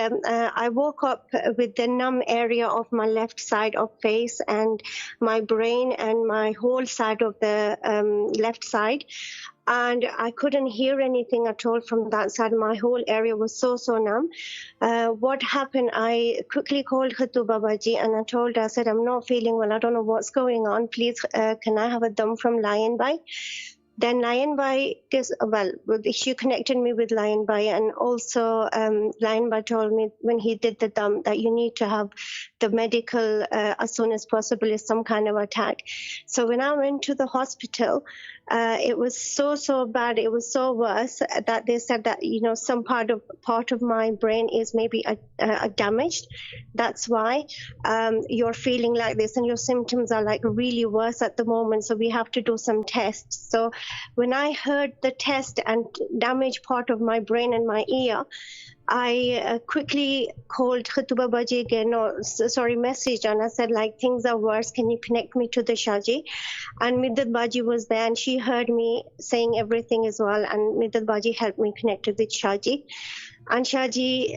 I woke up with the numb area of my left side of face and my brain and my whole side of the left side. And I couldn't hear anything at all from that side. My whole area was so numb. What happened, I quickly called Khatu Babaji and I told her, I said, I'm not feeling well. I don't know what's going on. Please, can I have a dum from Lion Bai? Then Lion Bai, she connected me with Lion Bai, and also Lion Bai told me when he did the dum that you need to have the medical as soon as possible, is some kind of attack. So when I went to the hospital, it was so bad. It was so worse that they said that, you know, some part of my brain is maybe damaged. That's why you're feeling like this, and your symptoms are like really worse at the moment. So we have to do some tests. So when I heard the test and damaged part of my brain and my ear, I quickly called Khatu Babaji again, messaged, and I said, like, things are worse. Can you connect me to the Shah Ji? And Middat Baji was there, and she heard me saying everything as well. And Middat Baji helped me connect with Shah Ji. And Shah Ji,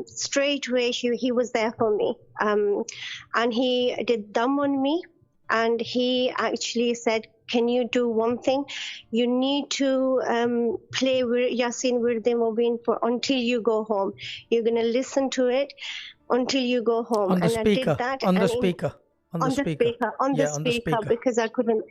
straight away, he was there for me. And he did dum on me. And he actually said, can you do one thing? You need to play Yasin Wirde Mubin until you go home. You're going to listen to it until you go home. On the speaker. On the speaker. On the speaker, because I couldn't.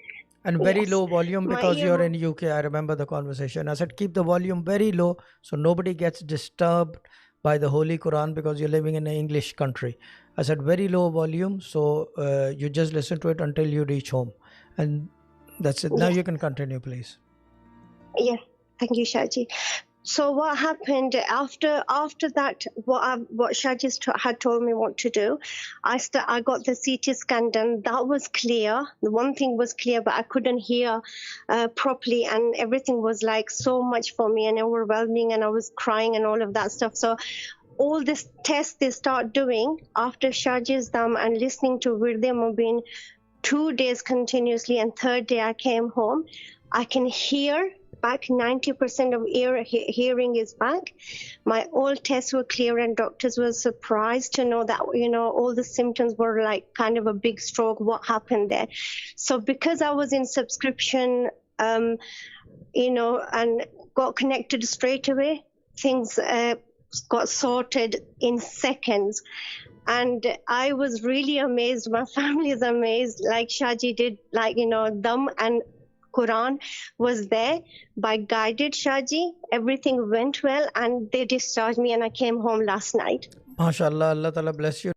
And very low volume, because you're in UK. I remember the conversation. I said, keep the volume very low so nobody gets disturbed by the Holy Quran, because you're living in an English country. I said, very low volume, so you just listen to it until you reach home. And that's it. Now you can continue, please. Yes, thank you, Shah Ji. So what happened after that, what Shah Ji had told me what to do, I got the CT scan done. That was clear. The one thing was clear, but I couldn't hear properly, and everything was like so much for me and overwhelming, and I was crying and all of that stuff. So all this tests they start doing after Shah Ji's dam and listening to Wirde Mubin 2 days continuously, and third day I came home. I can hear back. 90% of hearing is back. My all tests were clear, and doctors were surprised to know that, you know, all the symptoms were like kind of a big stroke. What happened there? So because I was in subscription, you know, and got connected straight away, things got sorted in seconds. And I was really amazed. My family is amazed. Like Shah Ji did, like, you know, dam and Quran was there by guided Shah Ji. Everything went well, and they discharged me, and I came home last night. MashaAllah, Allah Ta'ala bless you.